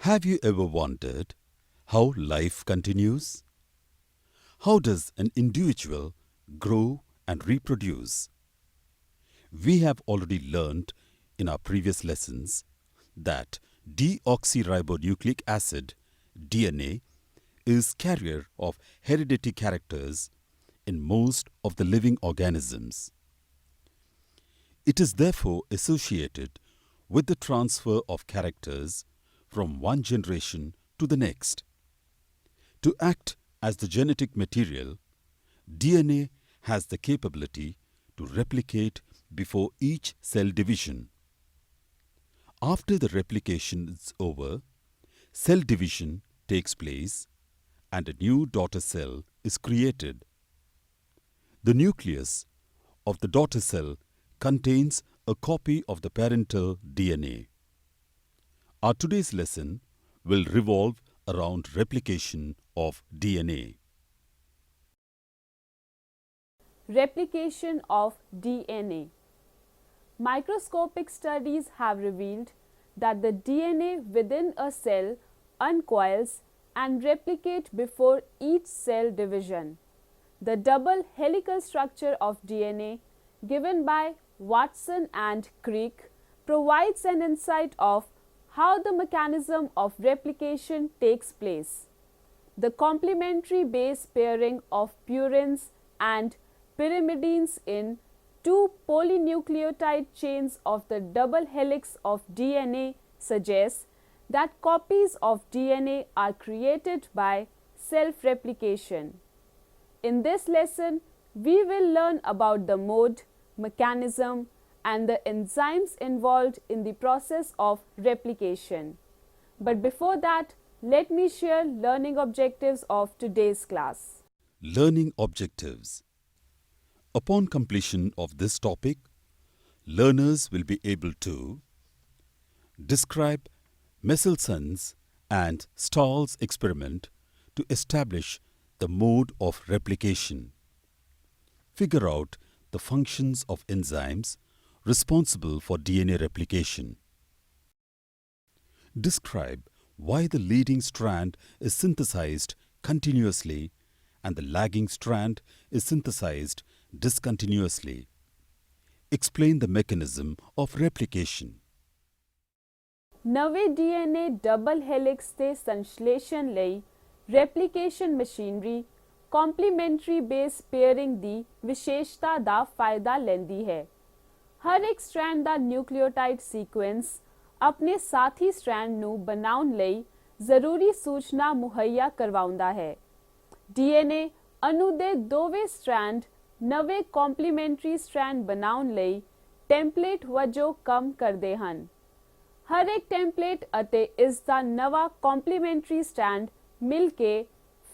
Have you ever wondered how life continues? How does an individual grow and reproduce? We have already learned in our previous lessons that deoxyribonucleic acid, DNA, is carrier of hereditary characters in most of the living organisms. It is therefore associated with the transfer of characters from one generation to the next. To act as the genetic material, DNA has the capability to replicate before each cell division. After the replication is over, cell division takes place and a new daughter cell is created. The nucleus of the daughter cell contains a copy of the parental DNA. Our today's lesson will revolve around replication of DNA. Replication of DNA. Microscopic studies have revealed that the DNA within a cell uncoils and replicate before each cell division. The double helical structure of DNA given by Watson and Crick provides an insight of how the mechanism of replication takes place. The complementary base pairing of purines and pyrimidines in two polynucleotide chains of the double helix of DNA suggests that copies of DNA are created by self-replication. In this lesson, we will learn about the mode, mechanism, and the enzymes involved in the process of replication. But before that, let me share learning objectives of today's class. Learning objectives. Upon completion of this topic, learners will be able to describe Mendelssohn's and Stahl's experiment to establish the mode of replication, figure out the functions of enzymes responsible for DNA replication, describe why the leading strand is synthesized continuously and the lagging strand is synthesized discontinuously. Explain the mechanism of replication. ਨਵੇਂ DNA double helix ਦੇ ਸੰਸ਼ਲੇਸ਼ਣ ਲਈ replication machinery complimentary base ਪੇਅਰਿੰਗ ਦੀ ਵਿਸ਼ੇਸ਼ਤਾ ਦਾ ਫਾਇਦਾ ਲੈਂਦੀ ਹੈ। ਹਰ ਇੱਕ strand ਦਾ ਨਿਊਕਲੀਓਟਾਈਡ sequence ਆਪਣੇ ਸਾਥੀ ਸਟ੍ਰੈਂਡ ਨੂੰ ਬਣਾਉਣ ਲਈ ਜ਼ਰੂਰੀ ਸੂਚਨਾ ਮੁਹੱਈਆ ਕਰਵਾਉਂਦਾ ਹੈ। DNA ਅਣੂ ਦੇ ਦੋਵੇਂ ਸਟ੍ਰੈਂਡ ਨਵੇਂ ਕੰਪਲੀਮੈਂਟਰੀ ਸਟ੍ਰੈਂਡ ਬਣਾਉਣ ਲਈ ਟੈਂਪਲੇਟ ਵਜੋਂ ਕੰਮ ਕਰਦੇ ਹਨ। ਹਰ ਇੱਕ ਟੈਂਪਲੇਟ ਅਤੇ ਇਸ ਦਾ ਨਵਾਂ ਕੰਪਲੀਮੈਂਟਰੀ ਸਟ੍ਰੈਂਡ ਮਿਲ ਕੇ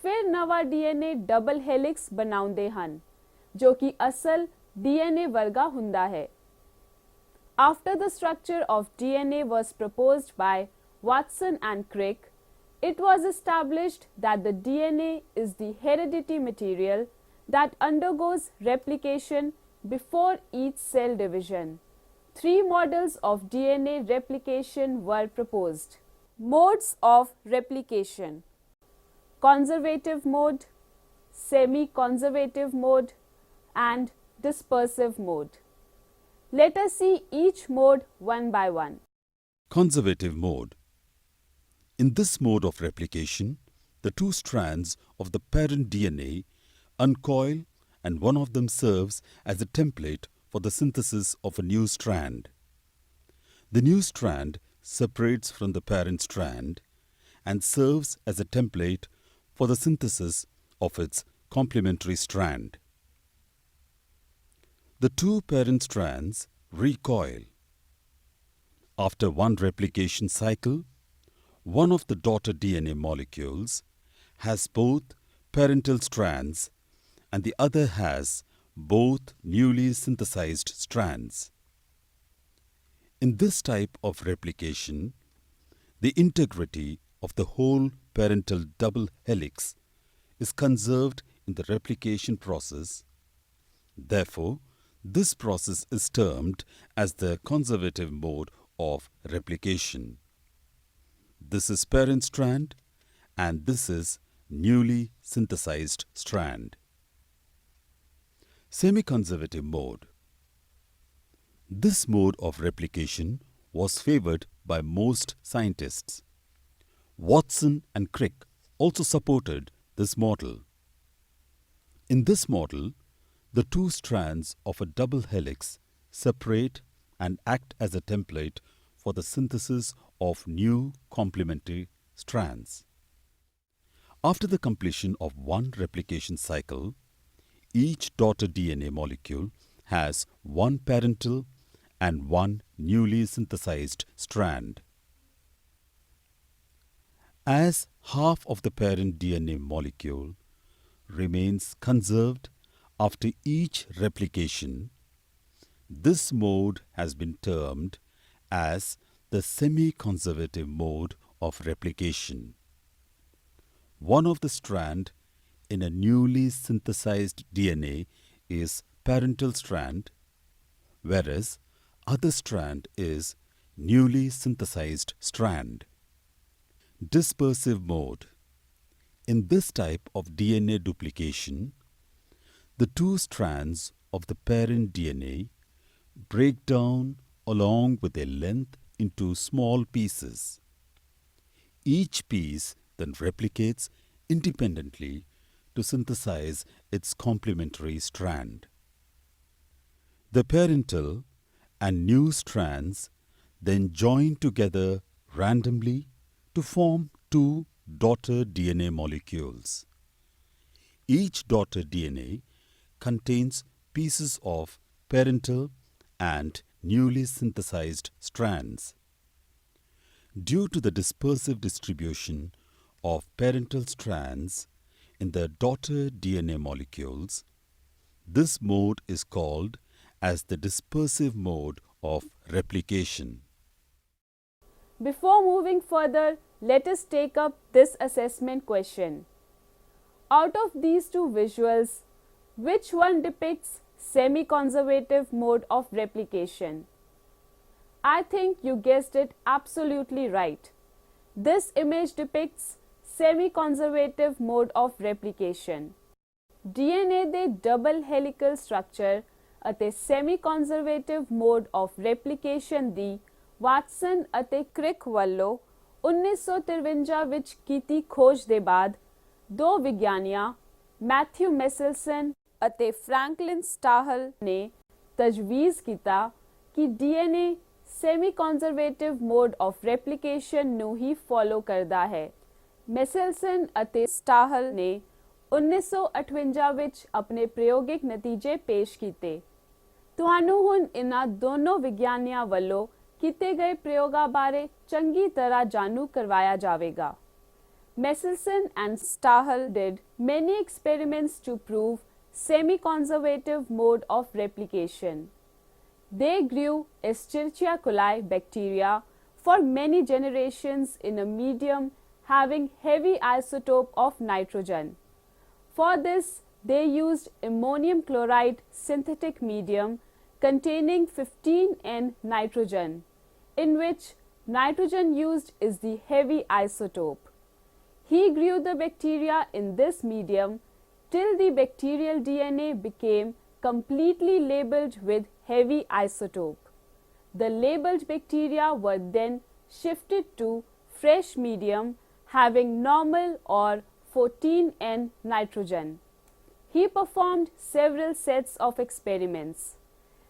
ਫਿਰ ਨਵਾਂ DNA ਡਬਲ ਹੈਲਿਕਸ ਬਣਾਉਂਦੇ ਹਨ ਜੋ ਕਿ ਅਸਲ DNA ਵਰਗਾ ਹੁੰਦਾ ਹੈ। After the structure of DNA was proposed by Watson and Crick, it was established that the DNA is the hereditary material that undergoes replication before each cell division. 3 models of DNA replication were proposed. Modes of replication: conservative mode, semi-conservative mode, and dispersive mode. Let us see each mode one by one. Conservative mode. In this mode of replication, the two strands of the parent DNA uncoil and one of them serves as a template for the synthesis of a new strand. The new strand separates from the parent strand and serves as a template for the synthesis of its complementary strand. The two parent strands recoil. After one replication cycle, one of the daughter DNA molecules has both parental strands and the other has both newly synthesized strands. In this type of replication, the integrity of the whole parental double helix is conserved in the replication process. Therefore, this process is termed as the conservative mode of replication. This is parent strand and this is newly synthesized strand. Semi-conservative mode. This mode of replication was favored by most scientists. Watson and Crick also supported this model. In this model, the two strands of a double helix separate and act as a template for the synthesis of new complementary strands. After the completion of one replication cycle, each daughter DNA molecule has one parental and one newly synthesized strand. As half of the parent DNA molecule remains conserved after each replication, this mode has been termed as the semi-conservative mode of replication. One of the strand in a newly synthesized DNA is parental strand, whereas other strand is newly synthesized strand. Dispersive mode. In this type of DNA duplication, the two strands of the parent DNA break down along with their length into small pieces. Each piece then replicates independently to synthesize its complementary strand. The parental and new strands then join together randomly to form two daughter DNA molecules. Each daughter DNA contains pieces of parental and newly synthesized strands. Due to the dispersive distribution of parental strands in the daughter DNA molecules, this mode is called as the dispersive mode of replication. Before moving further, let us take up this assessment question. Out of these two visuals, which one depicts semi-conservative mode of replication? I think you guessed it absolutely right. This image depicts semi-conservative mode of replication. DNA ਦੇ double helical structure ਅਤੇ semi-conservative mode of replication the Watson ਅਤੇ creek ਵੱਲੋਂ 1953 ਵਿੱਚ ਕੀਤੀ ਖੋਜ ਦੇ ਬਾਅਦ ਦੋ ਵਿਗਿਆਨੀਆਂ ਮੈਥਿਊ ਮੈਸਲਸਨ ਅਤੇ ਫ੍ਰੈਂਕਲਿਨ ਸਟਾਹਲ ਨੇ ਤਜਵੀਜ਼ ਕੀਤਾ ਕਿ DNA semi-conservative mode of replication ਨੂੰ ਹੀ ਫੋਲੋ ਕਰਦਾ ਹੈ। ਮੈਸਲਸਨ ਅਤੇ ਸਟਾਹਲ ਨੇ 1958 ਵਿੱਚ ਆਪਣੇ ਪ੍ਰਯੋਗਿਕ ਨਤੀਜੇ ਪੇਸ਼ ਕੀਤੇ। ਤੁਹਾਨੂੰ ਹੁਣ ਇਨ੍ਹਾਂ ਦੋਨੋਂ ਵਿਗਿਆਨੀਆਂ ਵੱਲੋਂ ਕੀਤੇ ਗਏ ਪ੍ਰਯੋਗਾਂ ਬਾਰੇ ਚੰਗੀ ਤਰ੍ਹਾਂ ਜਾਣੂ ਕਰਵਾਇਆ ਜਾਵੇਗਾ। Michelson and Stahl did many experiments to prove semi-conservative mode of replication. They grew Escherichia coli bacteria for many generations in a medium having heavy isotope of nitrogen. For this, they used ammonium chloride synthetic medium containing 15N nitrogen, in which nitrogen used is the heavy isotope. He grew the bacteria in this medium till the bacterial DNA became completely labeled with heavy isotope. The labeled bacteria were then shifted to fresh medium having normal or 14N nitrogen. He performed several sets of experiments.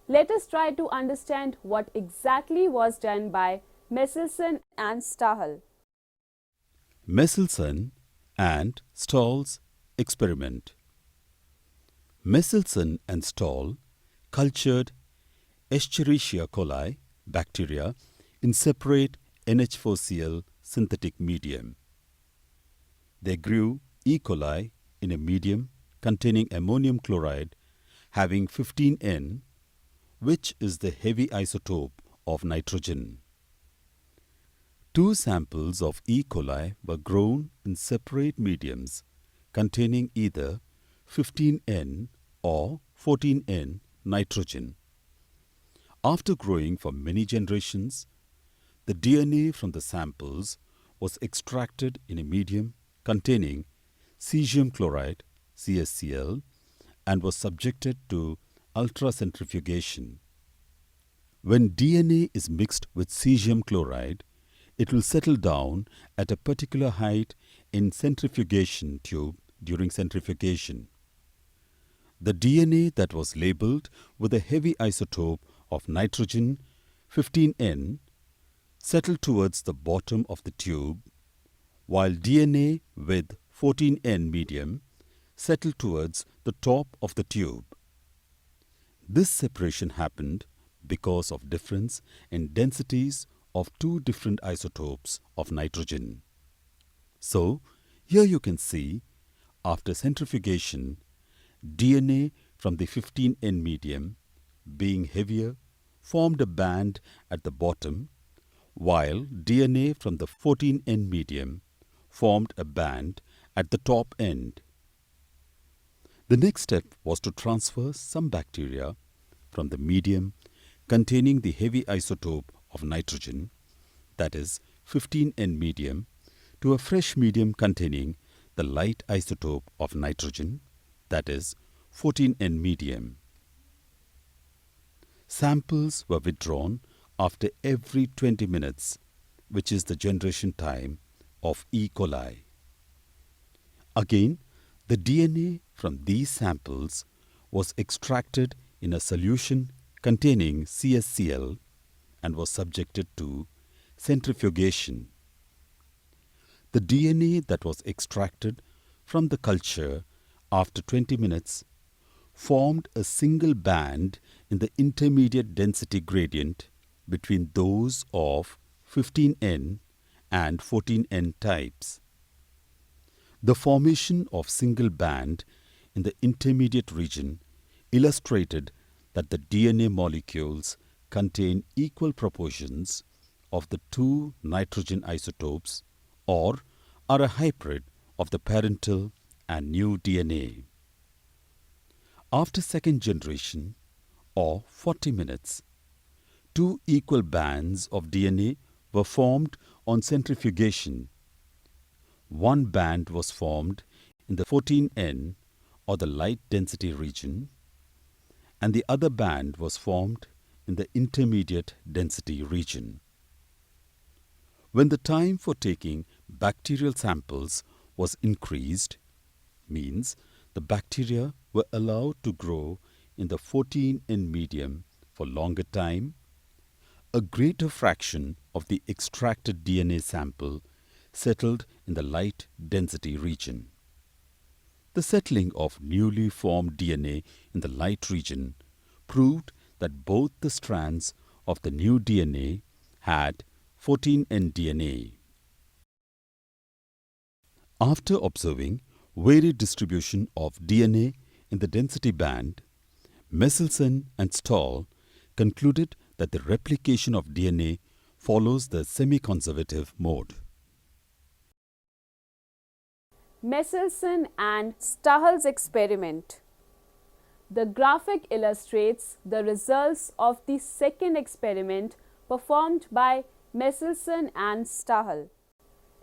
Let us try to understand what exactly was done by Michelson and Stahl. Michelson and Stahl's experiment. Michelson and Stahl cultured Escherichia coli bacteria in separate NH4Cl synthetic medium. They grew E. coli in a medium containing ammonium chloride having 15N, which is the heavy isotope of nitrogen. Two samples of E. coli were grown in separate mediums containing either 15N or 14N nitrogen. After growing for many generations, the DNA from the samples was extracted in a medium containing cesium chloride, CaCl, and was subjected to ultracentrifugation. When DNA is mixed with cesium chloride, it will settle down at a particular height in centrifugation tube during centrifugation. The DNA that was labeled with a heavy isotope of nitrogen 15N settled towards the bottom of the tube, while DNA with 14N medium settled towards the top of the tube. This separation happened because of difference in densities of two different isotopes of nitrogen. So, here you can see, after centrifugation, DNA from the 15N medium, being heavier, formed a band at the bottom, while DNA from the 14N medium formed a band at the top end. The next step was to transfer some bacteria from the medium containing the heavy isotope of nitrogen, that is 15N medium, to a fresh medium containing the light isotope of nitrogen, that is 14N medium. Samples were withdrawn after every 20 minutes, which is the generation time of E. coli. Again, the DNA from these samples was extracted in a solution containing CaCl and was subjected to centrifugation. The DNA that was extracted from the culture after 20 minutes formed a single band in the intermediate density gradient between those of 15N and 14N types. The formation of single band in the intermediate region illustrated that the DNA molecules contain equal proportions of the two nitrogen isotopes or are a hybrid of the parental and new DNA. After second generation, or 40 minutes, two equal bands of DNA were formed on centrifugation. One band was formed in the 14N or the light density region, and the other band was formed in the intermediate density region. When the time for taking bacterial samples was increased, means the bacteria were allowed to grow in the 14N medium for longer time, a greater fraction of the extracted DNA sample settled in the light density region. The settling of newly formed DNA in the light region proved that both the strands of the new DNA had 14N DNA. After observing varied distribution of DNA in the density band, Messelson and Stahl concluded that the replication of DNA follows the semi-conservative mode. Messelson and Stahl's experiment. The graphic illustrates the results of the second experiment performed by Messelson and Stahl.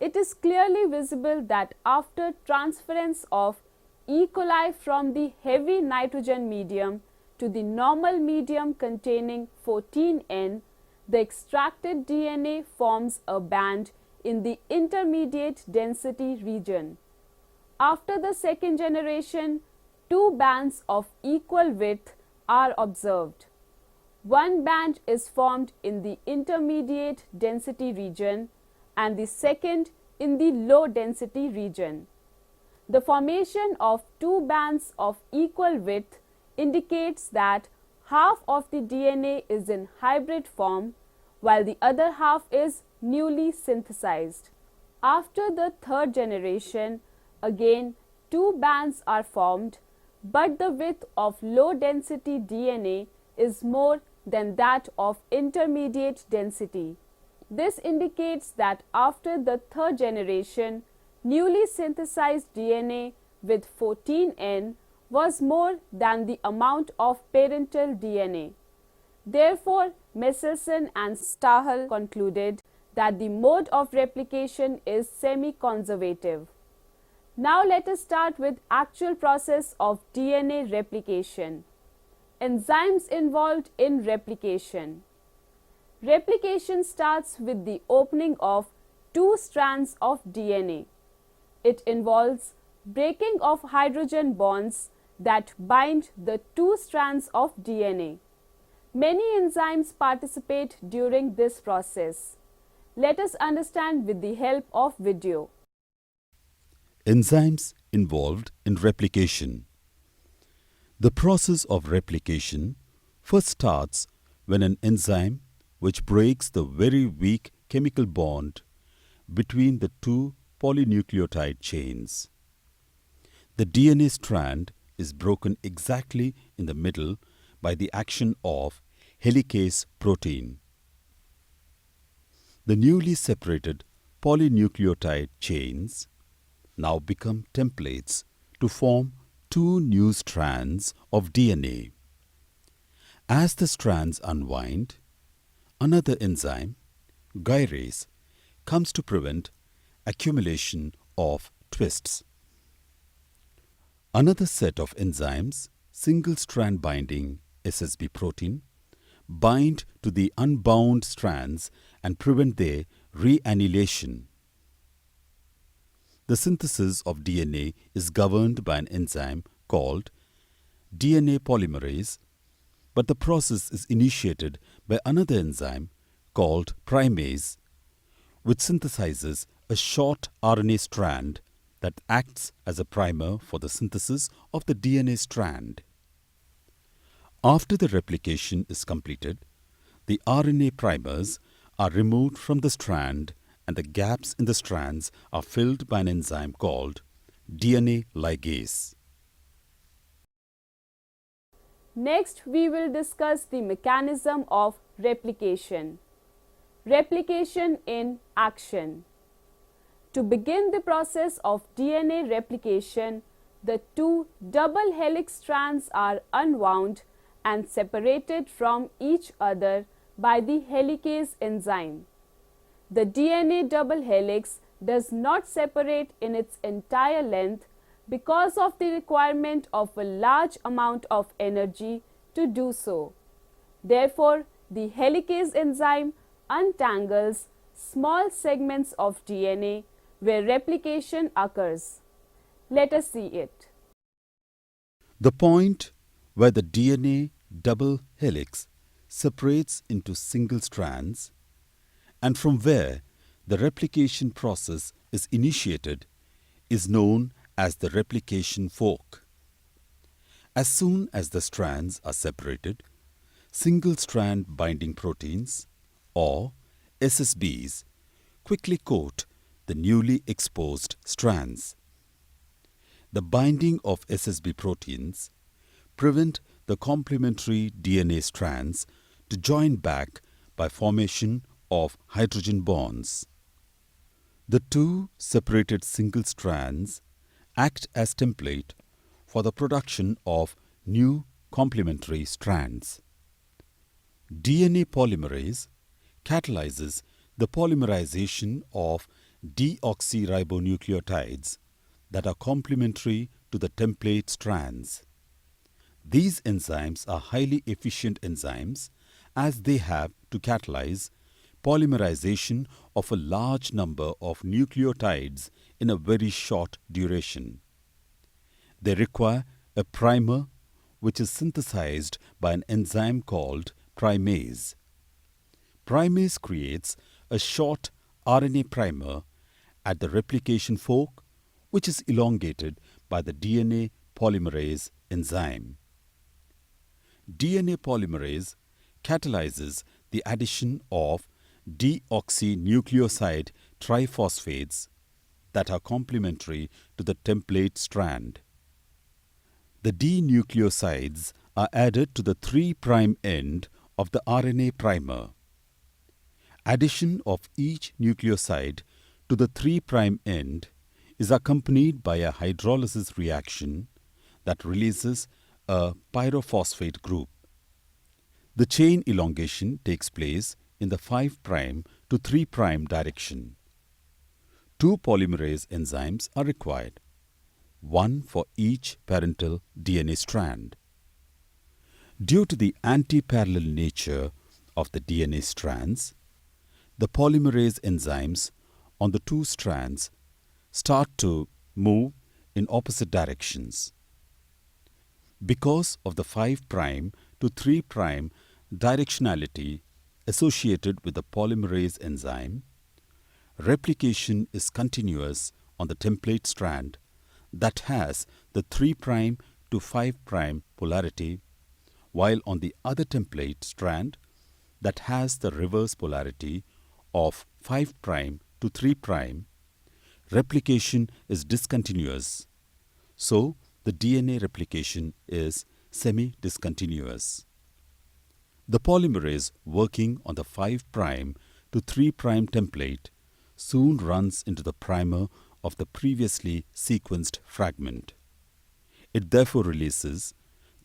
It is clearly visible that after transference of E. coli from the heavy nitrogen medium to the normal medium containing 14N, the extracted DNA forms a band in the intermediate density region. After the second generation, two bands of equal width are observed. One band is formed in the intermediate density region and the second in the low density region. The formation of two bands of equal width indicates that half of the DNA is in hybrid form while the other half is newly synthesized. After the third generation, again two bands are formed, but the width of low density DNA is more than that of intermediate density. This indicates that after the third generation, newly synthesized DNA with 14N was more than the amount of parental DNA. Therefore, Messelson and Stahl concluded that the mode of replication is semi-conservative. Now let us start with actual process of DNA replication. Enzymes involved in replication. Replication starts with the opening of two strands of DNA. It involves breaking of hydrogen bonds that bind the two strands of DNA. Many enzymes participate during this process. Let us understand with the help of video. Enzymes involved in replication. The process of replication first starts when an enzyme which breaks the very weak chemical bond between the two polynucleotide chains. The DNA strand is broken exactly in the middle by the action of helicase protein. The newly separated polynucleotide chains now become templates to form two new strands of DNA. As the strands unwind, another enzyme, gyrase, comes to prevent accumulation of twists. Another set of enzymes, single-strand binding SSB protein, bind to the unbound strands and prevent their reannihilation. The synthesis of DNA is governed by an enzyme called DNA polymerase, but the process is initiated by another enzyme called primase, which synthesizes a short RNA strand that acts as a primer for the synthesis of the DNA strand. After the replication is completed, the RNA primers are removed from the strand and the gaps in the strands are filled by an enzyme called DNA ligase. Next, we will discuss the mechanism of replication. Replication in action. To begin the process of DNA replication, the two double helix strands are unwound and separated from each other by the helicase enzyme. The DNA double helix does not separate in its entire length because of the requirement of a large amount of energy to do so. Therefore, the helicase enzyme untangles small segments of DNA where replication occurs. Let us see it. The point where the DNA double helix separates into single strands and from where the replication process is initiated is known as the replication fork. As soon as the strands are separated, single-strand binding proteins, or SSBs, quickly coat the newly exposed strands. The binding of SSB proteins prevent the complementary DNA strands to join back by formation of hydrogen bonds. The two separated single strands act as template for the production of new complementary strands. DNA polymerase catalyzes the polymerization of deoxyribonucleotides that are complementary to the template strands. These enzymes are highly efficient enzymes as they have to catalyze polymerization of a large number of nucleotides in a very short duration. They require a primer which is synthesized by an enzyme called primase. Primase creates a short RNA primer at the replication fork, which is elongated by the DNA polymerase enzyme. DNA polymerase catalyzes the addition of deoxynucleoside triphosphates that are complementary to the template strand. The D-nucleosides are added to the 3' end of the RNA primer. Addition of each nucleoside to the 3' end is accompanied by a hydrolysis reaction that releases a pyrophosphate group. The chain elongation takes place in the 5' to 3' direction. Two polymerase enzymes are required, one for each parental DNA strand. Due to the anti-parallel nature of the DNA strands, the polymerase enzymes on the two strands start to move in opposite directions. Because of the 5' to 3' directionality associated with the polymerase enzyme, replication is continuous on the template strand that has the 3' to 5' polarity, while on the other template strand that has the reverse polarity of 5' to 3', replication is discontinuous. So, the DNA replication is semi-discontinuous. The polymerase working on the 5' to 3' template soon runs into the primer of the previously sequenced fragment. It therefore releases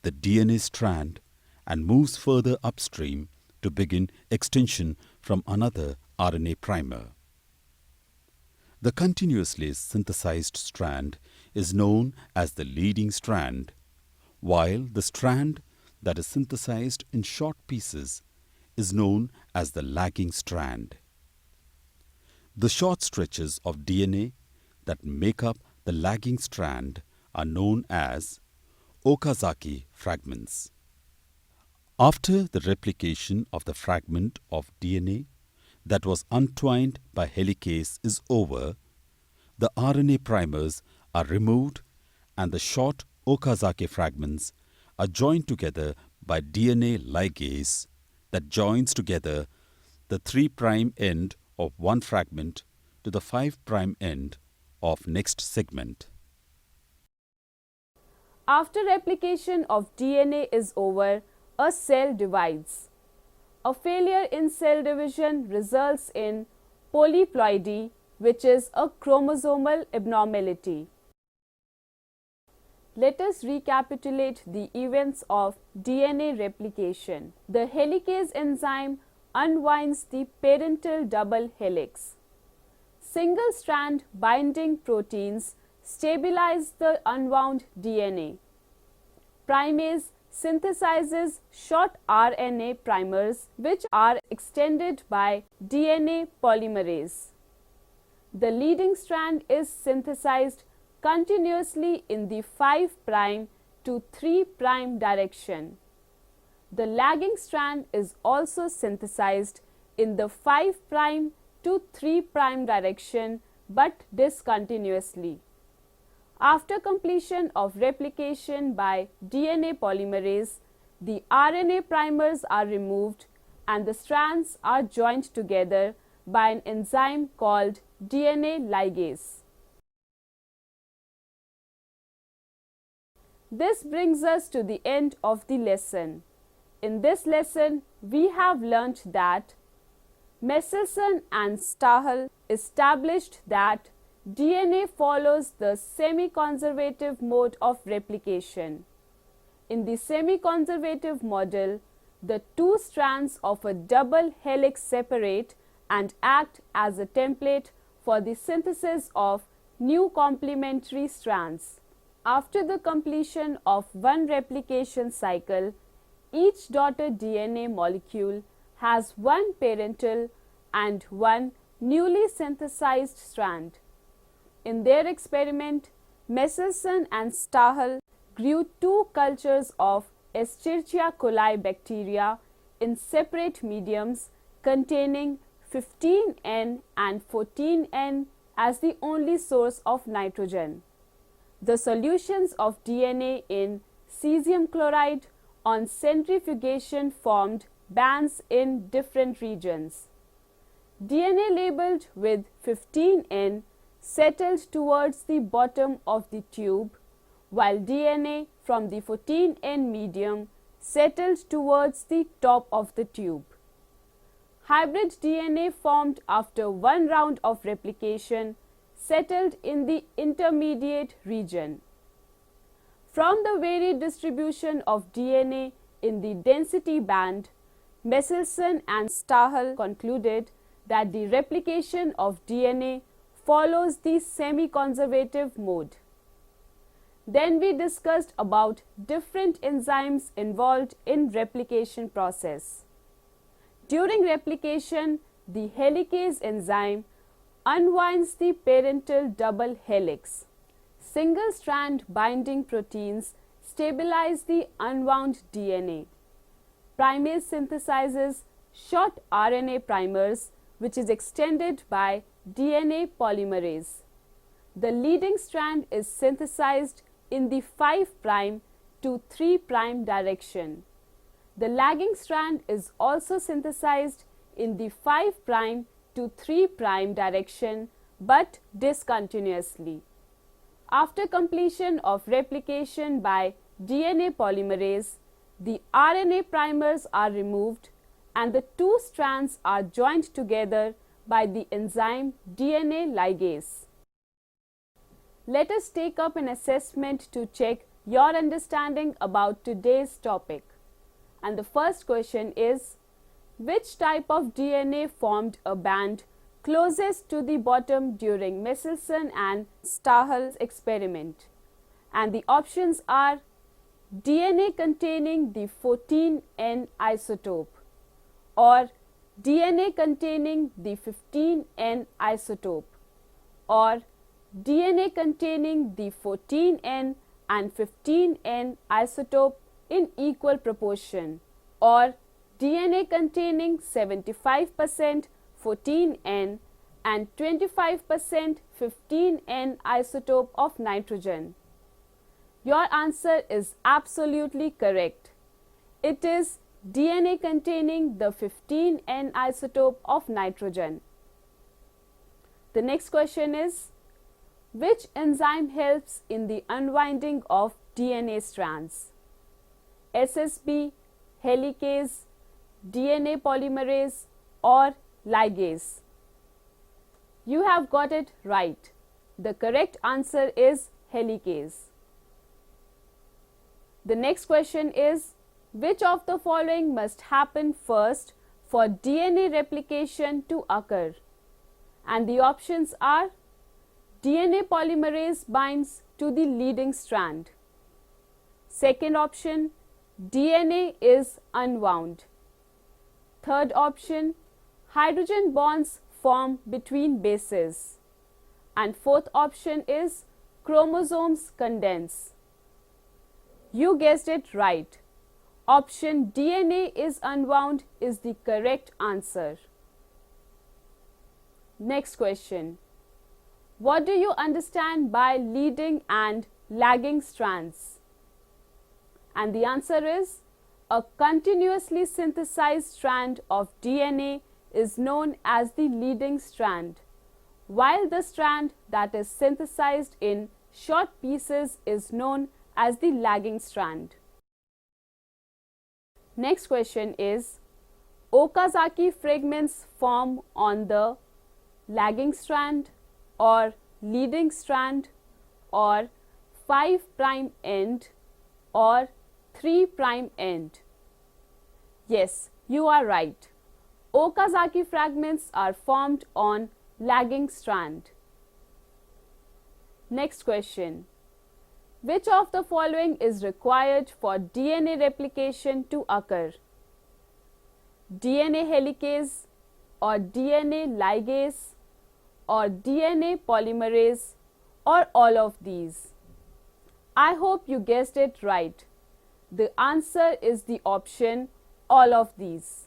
the DNA strand and moves further upstream to begin extension from another RNA primer. The continuously synthesized strand is known as the leading strand, while the strand that is synthesized in short pieces is known as the lagging strand. The short stretches of DNA that make up the lagging strand are known as Okazaki fragments. After the replication of the fragment of DNA that was untwined by helicase is over, the RNA primers are removed and the short Okazaki fragments are joined together by DNA ligase that joins together the 3' end of one fragment to the 5' end of next segment. After replication of DNA is over, a cell divides. A failure in cell division results in polyploidy, which is a chromosomal abnormality. Let us recapitulate the events of DNA replication. The helicase enzyme unwinds the parental double helix. Single-strand binding proteins stabilize the unwound DNA. Primase synthesizes short RNA primers which are extended by DNA polymerase. The leading strand is synthesized continuously in the 5' to 3' direction. The lagging strand is also synthesized in the 5' to 3' direction but discontinuously. After completion of replication by DNA polymerase, the RNA primers are removed and the strands are joined together by an enzyme called DNA ligase. This brings us to the end of the lesson. In this lesson, we have learnt that Michelson and Stahl established that DNA follows the semi-conservative mode of replication. In the semi-conservative model, the two strands of a double helix separate and act as a template for the synthesis of new complementary strands. After the completion of one replication cycle, each daughter DNA molecule has one parental and one newly synthesized strand. In their experiment, Michelson and Stahl grew two cultures of Escherichia coli bacteria in separate mediums containing 15N and 14N as the only source of nitrogen. The solutions of DNA in cesium chloride on centrifugation formed bands in different regions. DNA labeled with 15N settled towards the bottom of the tube, while DNA from the 14N medium settled towards the top of the tube. Hybrid DNA formed after one round of replication settled in the intermediate region. From the varied distribution of DNA in the density band, Michelson and Stahl concluded that the replication of DNA follows the semi-conservative mode. Then we discussed about different enzymes involved in replication process. During replication, the helicase enzyme unwinds the parental double helix. Single-strand binding proteins stabilize the unwound DNA. Primase synthesizes short RNA primers, which is extended by DNA polymerase. The leading strand is synthesized in the 5' to 3' direction. The lagging strand is also synthesized in the 5' to 3' direction, but discontinuously. After completion of replication by DNA polymerase, the RNA primers are removed and the two strands are joined together by the enzyme DNA ligase. Let us take up an assessment to check your understanding about today's topic. And the first question is, which type of DNA formed a band closest to the bottom during Michelson and Stahl's experiment? And the options are DNA containing the 14N isotope, or DNA containing the 15N isotope, or DNA containing the 14N and 15N isotope in equal proportion, or DNA containing 75% 14N and 25% 15N isotope of nitrogen. Your answer is absolutely correct. It is DNA containing the 15N isotope of nitrogen. The next question is, which enzyme helps in the unwinding of DNA strands? SSB, helicase, DNA polymerase, or ligase? You have got it right. The correct answer is helicase. The next question is, which of the following must happen first for DNA replication to occur? And the options are, DNA polymerase binds to the leading strand. Second option, DNA is unwound. Third option, hydrogen bonds form between bases. And fourth option is, chromosomes condense. You guessed it right. Option DNA is unwound is the correct answer. Next question. What do you understand by leading and lagging strands? And the answer is, a continuously synthesized strand of DNA is known as the leading strand, while the strand that is synthesized in short pieces is known as the lagging strand. Next question is, Okazaki fragments form on the lagging strand or leading strand or 5' end or 3' end? Yes, you are right. Okazaki fragments are formed on lagging strand. Next question. Which of the following is required for DNA replication to occur? DNA helicase or DNA ligase or DNA polymerase or all of these? I hope you guessed it right. The answer is the option all of these.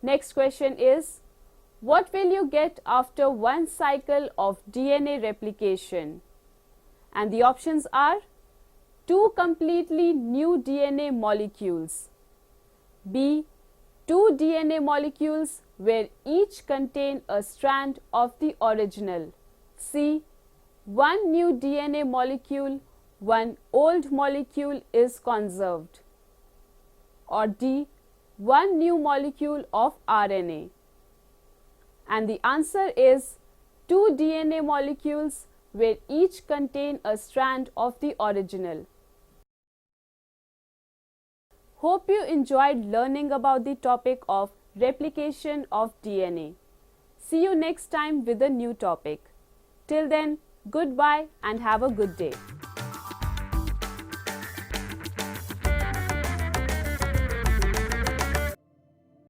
Next question is, what will you get after one cycle of DNA replication? And the options are, 2 completely new DNA molecules, B, 2 DNA molecules where each contain a strand of the original, C, 1 new DNA molecule, 1 old molecule is conserved, or D, 1 new molecule of RNA. And the answer is 2 DNA molecules where each contain a strand of the original. Hope you enjoyed learning about the topic of replication of DNA. See you next time with a new topic. Till then, goodbye and have a good day.